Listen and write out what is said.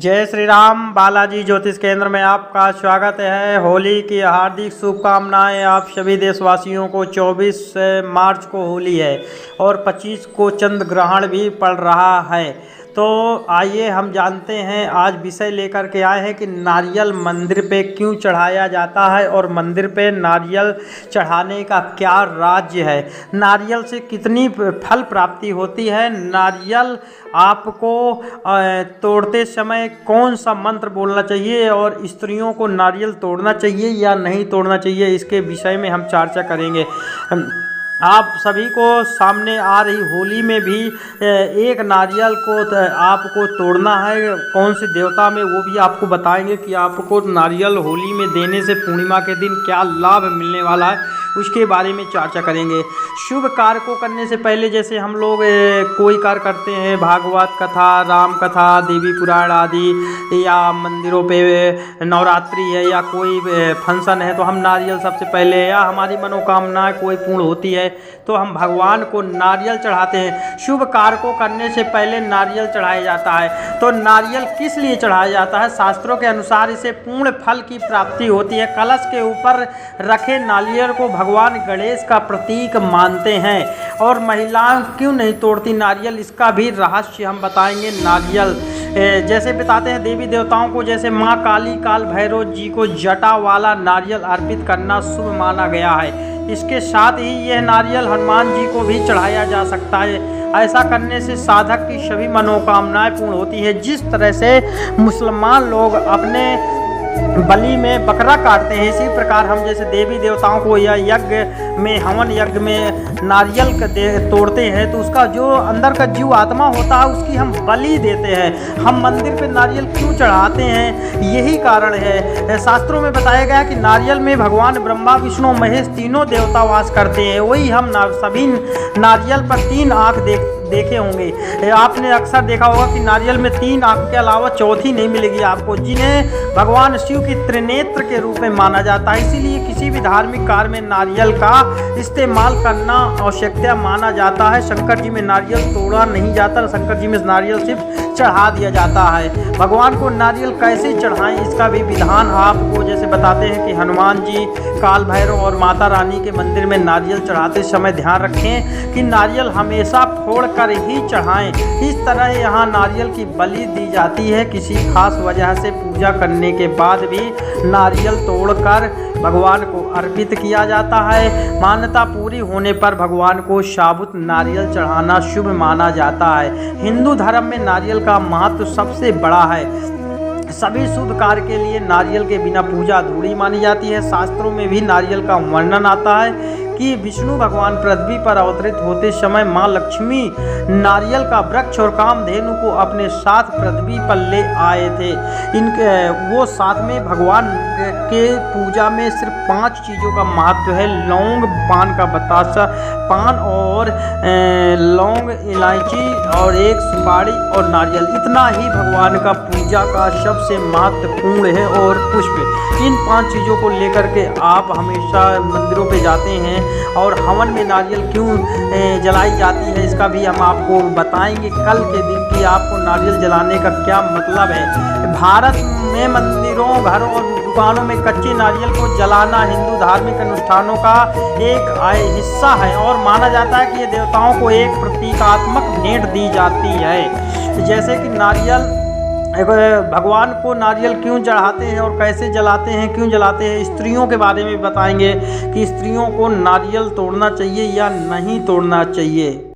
जय श्री राम। बालाजी ज्योतिष केंद्र में आपका स्वागत है। होली की हार्दिक शुभकामनाएं आप सभी देशवासियों को। 24 मार्च को होली है और 25 को चंद्र ग्रहण भी पड़ रहा है। तो आइए हम जानते हैं, आज विषय लेकर के आए हैं कि नारियल मंदिर पे क्यों चढ़ाया जाता है और मंदिर पे नारियल चढ़ाने का क्या राज्य है, नारियल से कितनी फल प्राप्ति होती है, नारियल आपको तोड़ते समय कौन सा मंत्र बोलना चाहिए और स्त्रियों को नारियल तोड़ना चाहिए या नहीं तोड़ना चाहिए, इसके विषय में हम चर्चा करेंगे। आप सभी को सामने आ रही होली में भी एक नारियल को आपको तोड़ना है, कौन से देवता में वो भी आपको बताएंगे कि आपको नारियल होली में देने से पूर्णिमा के दिन क्या लाभ मिलने वाला है, उसके बारे में चर्चा करेंगे। शुभ कार्य को करने से पहले जैसे हम लोग कोई कार्य करते हैं, भागवत कथा, राम कथा, देवी पुराण आदि, या मंदिरों पे नवरात्रि है या कोई फंक्शन है, तो हम नारियल सबसे पहले, या हमारी मनोकामना कोई पूर्ण होती है तो हम भगवान को नारियल चढ़ाते हैं। शुभ कार्य को करने से पहले नारियल चढ़ाया जाता है। तो नारियल किस लिए चढ़ाया जाता है? शास्त्रों के अनुसार इसे पूर्ण फल की प्राप्ति होती है। कलश के ऊपर रखे नारियल को भगवान गणेश का प्रतीक मानते हैं। और महिलाएं क्यों नहीं तोड़ती नारियल, इसका भी रहस्य हम बताएंगे। नारियल जैसे बताते हैं देवी देवताओं को, जैसे माँ काली, काल भैरव जी को जटा वाला नारियल अर्पित करना शुभ माना गया है। इसके साथ ही यह नारियल हनुमान जी को भी चढ़ाया जा सकता है। ऐसा करने से साधक की सभी मनोकामनाएं पूर्ण होती है। जिस तरह से मुसलमान लोग अपने बलि में बकरा काटते हैं, इसी प्रकार हम जैसे देवी देवताओं को या यज्ञ में, हवन यज्ञ में नारियल तोड़ते हैं तो उसका जो अंदर का जीव आत्मा होता है उसकी हम बलि देते हैं। हम मंदिर पे नारियल क्यों चढ़ाते हैं, यही कारण है। शास्त्रों में बताया गया कि नारियल में भगवान ब्रह्मा, विष्णु, महेश तीनों देवता वास करते हैं। वही हम सभी नारियल पर 3 आँख देखे होंगे। आपने अक्सर देखा होगा कि नारियल में 3 आँख के अलावा चौथी नहीं मिलेगी आपको, जिन्हें भगवान शिव की त्रिनेत्र के रूप में माना जाता है। इसीलिए किसी भी धार्मिक कार्य में नारियल का इस्तेमाल करना आवश्यकता माना जाता है। शंकर जी में नारियल तोड़ा नहीं जाता, शंकर जी में नारियल सिर्फ चढ़ा दिया जाता है। भगवान को नारियल कैसे चढ़ाएं, इसका भी विधान आपको जैसे बताते हैं कि हनुमान जी, काल भैरव और माता रानी के मंदिर में नारियल चढ़ाते समय ध्यान रखें कि नारियल हमेशा फोड़ कर ही चढ़ाएं। इस तरह यहाँ नारियल की बलि दी जाती है। किसी खास वजह से पूजा करने के बाद भी नारियल तोड़कर भगवान को अर्पित किया जाता है। मान्यता पूरी होने पर भगवान को साबुत नारियल चढ़ाना शुभ माना जाता है। हिंदू धर्म में नारियल का महत्व सबसे बड़ा है। सभी शुभ कार्य के लिए नारियल के बिना पूजा अधूरी मानी जाती है। शास्त्रों में भी नारियल का वर्णन आता है कि विष्णु भगवान पृथ्वी पर अवतरित होते समय माँ लक्ष्मी नारियल का वृक्ष और कामधेनु को अपने साथ पृथ्वी पर ले आए थे। इनके वो साथ में भगवान के पूजा में सिर्फ 5 चीज़ों का महत्व है: लौंग, पान का बतासा, पान और लौंग, इलायची और एक सुपारी और नारियल। इतना ही भगवान का पूजा का सबसे महत्वपूर्ण है। और पुष्प, इन 5 चीज़ों को लेकर के आप हमेशा मंदिरों पे जाते हैं। और हवन में नारियल क्यों जलाई जाती है, इसका भी हम आपको बताएंगे कल के दिन कि आपको नारियल जलाने का क्या मतलब है। भारत में मंदिरों, घरों और दुकानों में कच्चे नारियल को जलाना हिंदू धार्मिक अनुष्ठानों का एक हिस्सा है और माना जाता है कि ये देवताओं को एक प्रतीकात्मक भेंट दी जाती है। जैसे कि नारियल, भगवान को नारियल क्यों चढ़ाते हैं और कैसे जलाते हैं, क्यों जलाते हैं, स्त्रियों के बारे में बताएंगे कि स्त्रियों को नारियल तोड़ना चाहिए या नहीं तोड़ना चाहिए।